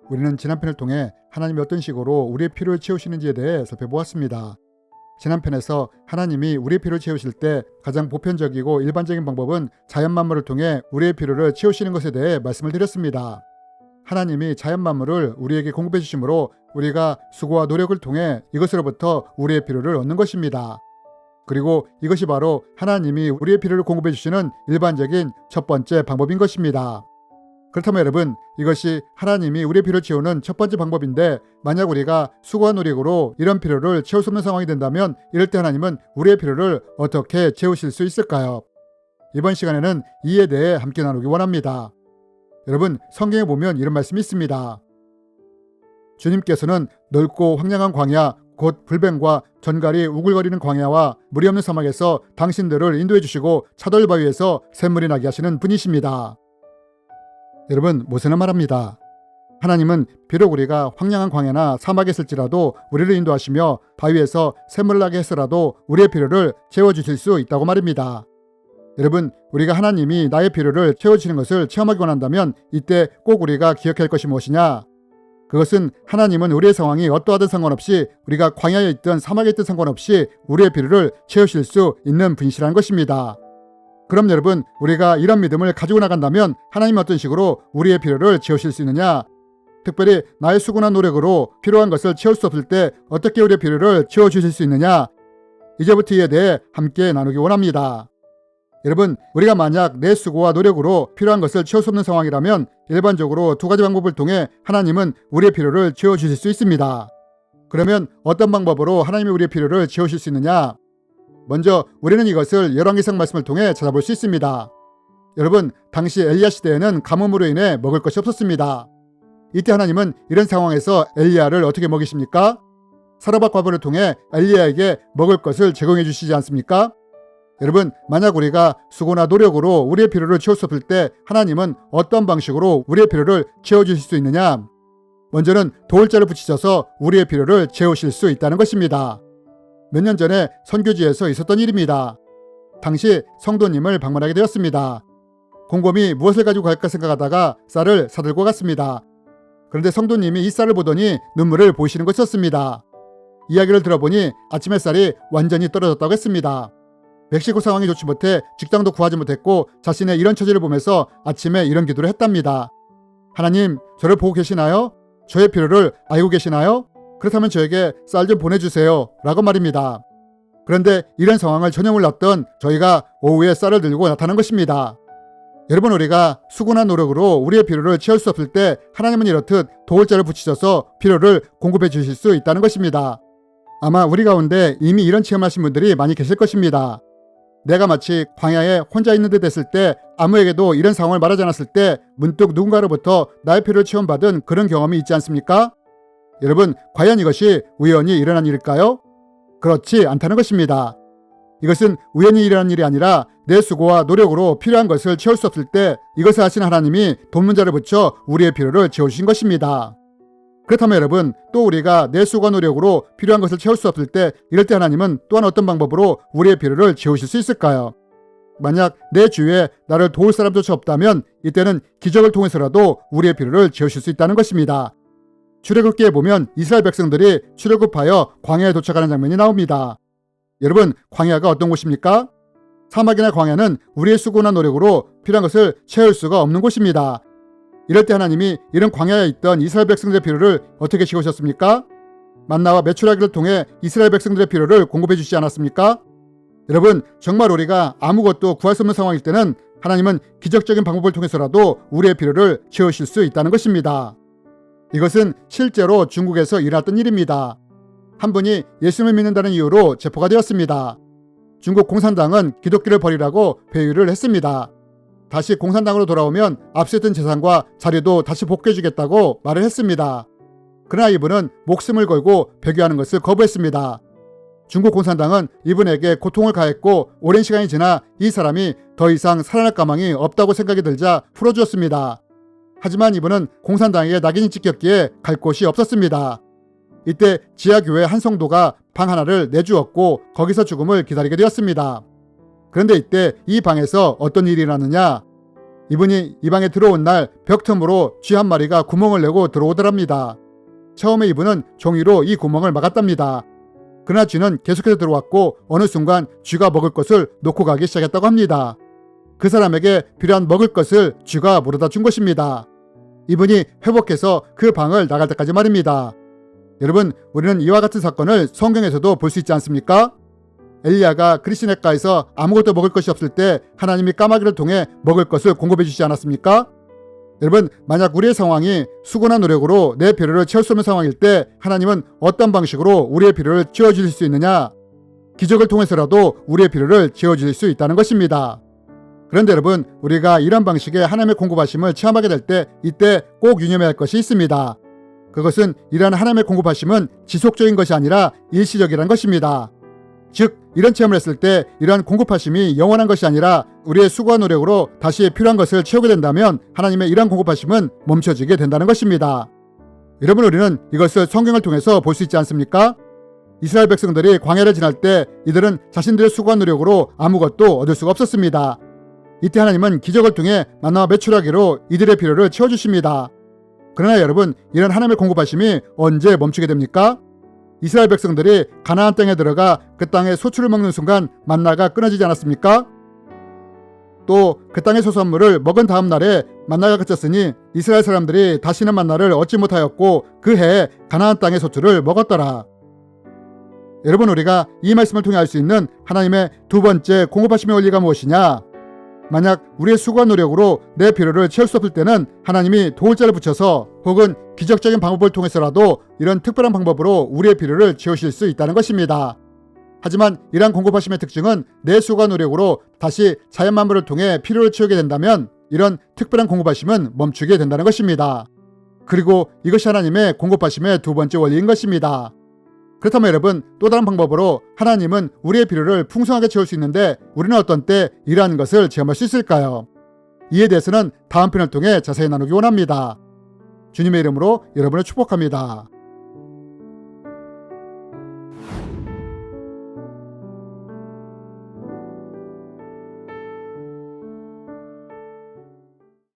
우리는 지난 편을 통해 하나님이 어떤 식으로 우리의 필요를 채우시는지에 대해 살펴보았습니다. 지난 편에서 하나님이 우리의 필요를 채우실 때 가장 보편적이고 일반적인 방법은 자연 만물을 통해 우리의 필요를 채우시는 것에 대해 말씀을 드렸습니다. 하나님이 자연 만물을 우리에게 공급해 주심으로 우리가 수고와 노력을 통해 이것으로부터 우리의 필요를 얻는 것입니다. 그리고 이것이 바로 하나님이 우리의 필요를 공급해 주시는 일반적인 첫 번째 방법인 것입니다. 그렇다면 여러분, 이것이 하나님이 우리의 필요를 채우는 첫 번째 방법인데, 만약 우리가 수고와 노력으로 이런 필요를 채울 수 없는 상황이 된다면 이럴 때 하나님은 우리의 필요를 어떻게 채우실 수 있을까요? 이번 시간에는 이에 대해 함께 나누기 원합니다. 여러분, 성경에 보면 이런 말씀이 있습니다. 주님께서는 넓고 황량한 광야, 곧 불뱀과 전갈이 우글거리는 광야와 물이 없는 사막에서 당신들을 인도해 주시고 차돌 바위에서 샘물이 나게 하시는 분이십니다. 여러분, 모세는 말합니다. 하나님은 비록 우리가 황량한 광야나 사막에 있을지라도 우리를 인도하시며 바위에서 샘물을 나게 해서라도 우리의 필요를 채워주실 수 있다고 말입니다. 여러분, 우리가 하나님이 나의 필요를 채워주시는 것을 체험하기 원한다면 이때 꼭 우리가 기억해야 할 것이 무엇이냐? 그것은 하나님은 우리의 상황이 어떠하든 상관없이, 우리가 광야에 있든 사막에 있든 상관없이 우리의 필요를 채우실 수 있는 분이시라는 것입니다. 그럼 여러분, 우리가 이런 믿음을 가지고 나간다면 하나님이 어떤 식으로 우리의 필요를 채우실 수 있느냐? 특별히 나의 수고나 노력으로 필요한 것을 채울 수 없을 때 어떻게 우리의 필요를 채워주실 수 있느냐? 이제부터 이에 대해 함께 나누기 원합니다. 여러분, 우리가 만약 내 수고와 노력으로 필요한 것을 채울 수 없는 상황이라면 일반적으로 두 가지 방법을 통해 하나님은 우리의 필요를 채워주실 수 있습니다. 그러면 어떤 방법으로 하나님이 우리의 필요를 채우실 수 있느냐? 먼저 우리는 이것을 열왕기상 말씀을 통해 찾아볼 수 있습니다. 여러분, 당시 엘리야 시대에는 가뭄으로 인해 먹을 것이 없었습니다. 이때 하나님은 이런 상황에서 엘리야를 어떻게 먹이십니까? 사르밧 과부를 통해 엘리야에게 먹을 것을 제공해 주시지 않습니까? 여러분, 만약 우리가 수고나 노력으로 우리의 필요를 채울 수 없을 때 하나님은 어떤 방식으로 우리의 필요를 채워주실 수 있느냐? 먼저는 도울자를 붙이셔서 우리의 필요를 채우실 수 있다는 것입니다. 몇 년 전에 선교지에서 있었던 일입니다. 당시 성도님을 방문하게 되었습니다. 곰곰이 무엇을 가지고 갈까 생각하다가 쌀을 사들고 갔습니다. 그런데 성도님이 이 쌀을 보더니 눈물을 보이시는 것이었습니다. 이야기를 들어보니 아침 햇살이 완전히 떨어졌다고 했습니다. 멕시코 상황이 좋지 못해 직장도 구하지 못했고 자신의 이런 처지를 보면서 아침에 이런 기도를 했답니다. 하나님, 저를 보고 계시나요? 저의 필요를 알고 계시나요? 그렇다면 저에게 쌀 좀 보내주세요 라고 말입니다. 그런데 이런 상황을 전혀 몰랐던 저희가 오후에 쌀을 들고 나타난 것입니다. 여러분, 우리가 수고나 노력으로 우리의 필요를 채울 수 없을 때 하나님은 이렇듯 도울자를 붙이셔서 필요를 공급해 주실 수 있다는 것입니다. 아마 우리 가운데 이미 이런 체험하신 분들이 많이 계실 것입니다. 내가 마치 광야에 혼자 있는 듯 했을 때, 아무에게도 이런 상황을 말하지 않았을 때 문득 누군가로부터 나의 필요를 체험받은 그런 경험이 있지 않습니까? 여러분, 과연 이것이 우연히 일어난 일일까요? 그렇지 않다는 것입니다. 이것은 우연히 일어난 일이 아니라 내 수고와 노력으로 필요한 것을 채울 수 없을 때 이것을 하신 하나님이 돕는자를 붙여 우리의 필요를 채우신 것입니다. 그렇다면 여러분, 또 우리가 내 수고와 노력으로 필요한 것을 채울 수 없을 때 이럴 때 하나님은 또한 어떤 방법으로 우리의 필요를 채우실 수 있을까요? 만약 내 주위에 나를 도울 사람조차 없다면 이때는 기적을 통해서라도 우리의 필요를 채우실 수 있다는 것입니다. 출애굽기에 보면 이스라엘 백성들이 출애굽하여 광야에 도착하는 장면이 나옵니다. 여러분, 광야가 어떤 곳입니까? 사막이나 광야는 우리의 수고나 노력으로 필요한 것을 채울 수가 없는 곳입니다. 이럴 때 하나님이 이런 광야에 있던 이스라엘 백성들의 필요를 어떻게 채우셨습니까? 만나와 메추라기를 통해 이스라엘 백성들의 필요를 공급해 주시지 않았습니까? 여러분, 정말 우리가 아무것도 구할 수 없는 상황일 때는 하나님은 기적적인 방법을 통해서라도 우리의 필요를 채우실 수 있다는 것입니다. 이것은 실제로 중국에서 일어났던 일입니다. 한 분이 예수님을 믿는다는 이유로 체포가 되었습니다. 중국 공산당은 기독교를 버리라고 회유를 했습니다. 다시 공산당으로 돌아오면 압수했던 재산과 자료도 다시 복귀해주겠다고 말을 했습니다. 그러나 이분은 목숨을 걸고 배교하는 것을 거부했습니다. 중국 공산당은 이분에게 고통을 가했고 오랜 시간이 지나 이 사람이 더 이상 살아날 가망이 없다고 생각이 들자 풀어주었습니다. 하지만 이분은 공산당에게 낙인이 찍혔기에 갈 곳이 없었습니다. 이때 지하교회 한 성도가 방 하나를 내주었고 거기서 죽음을 기다리게 되었습니다. 그런데 이때 이 방에서 어떤 일이 일어났느냐? 이분이 이 방에 들어온 날 벽 틈으로 쥐 한 마리가 구멍을 내고 들어오더랍니다. 처음에 이분은 종이로 이 구멍을 막았답니다. 그러나 쥐는 계속해서 들어왔고 어느 순간 쥐가 먹을 것을 놓고 가기 시작했다고 합니다. 그 사람에게 필요한 먹을 것을 쥐가 물어다 준 것입니다. 이분이 회복해서 그 방을 나갈 때까지 말입니다. 여러분, 우리는 이와 같은 사건을 성경에서도 볼 수 있지 않습니까? 엘리야가 그리스네가에서 아무것도 먹을 것이 없을 때 하나님이 까마귀를 통해 먹을 것을 공급해 주지 않았습니까? 여러분, 만약 우리의 상황이 수고나 노력으로 내 필요를 채울 수 없는 상황일 때 하나님은 어떤 방식으로 우리의 필요를 채워주실 수 있느냐? 기적을 통해서라도 우리의 필요를 채워주실 수 있다는 것입니다. 그런데 여러분, 우리가 이런 방식의 하나님의 공급하심을 체험하게 될 때 이때 꼭 유념해야 할 것이 있습니다. 그것은 이러한 하나님의 공급하심은 지속적인 것이 아니라 일시적이라는 것입니다. 즉, 이런 체험을 했을 때 이러한 공급하심이 영원한 것이 아니라 우리의 수고와 노력으로 다시 필요한 것을 채우게 된다면 하나님의 이러한 공급하심은 멈춰지게 된다는 것입니다. 여러분, 우리는 이것을 성경을 통해서 볼 수 있지 않습니까? 이스라엘 백성들이 광야를 지날 때 이들은 자신들의 수고와 노력으로 아무것도 얻을 수가 없었습니다. 이때 하나님은 기적을 통해 만나와 메추라기로 이들의 필요를 채워주십니다. 그러나 여러분, 이런 하나님의 공급하심이 언제 멈추게 됩니까? 이스라엘 백성들이 가나안 땅에 들어가 그 땅의 소출을 먹는 순간 만나가 끊어지지 않았습니까? 또 그 땅의 소산물을 먹은 다음 날에 만나가 그쳤으니 이스라엘 사람들이 다시는 만나를 얻지 못하였고 그 해에 가나안 땅의 소출을 먹었더라. 여러분, 우리가 이 말씀을 통해 알 수 있는 하나님의 두 번째 공급하심의 원리가 무엇이냐? 만약 우리의 수고와 노력으로 내 필요를 채울 수 없을 때는 하나님이 도울자를 붙여서 혹은 기적적인 방법을 통해서라도 이런 특별한 방법으로 우리의 필요를 채우실 수 있다는 것입니다. 하지만 이러한 공급하심의 특징은 내 수고와 노력으로 다시 자연 만물을 통해 필요를 채우게 된다면 이런 특별한 공급하심은 멈추게 된다는 것입니다. 그리고 이것이 하나님의 공급하심의 두 번째 원리인 것입니다. 그렇다면 여러분, 또 다른 방법으로 하나님은 우리의 필요를 풍성하게 채울 수 있는데 우리는 어떤 때 이러한 것을 체험할 수 있을까요? 이에 대해서는 다음 편을 통해 자세히 나누기 원합니다. 주님의 이름으로 여러분을 축복합니다.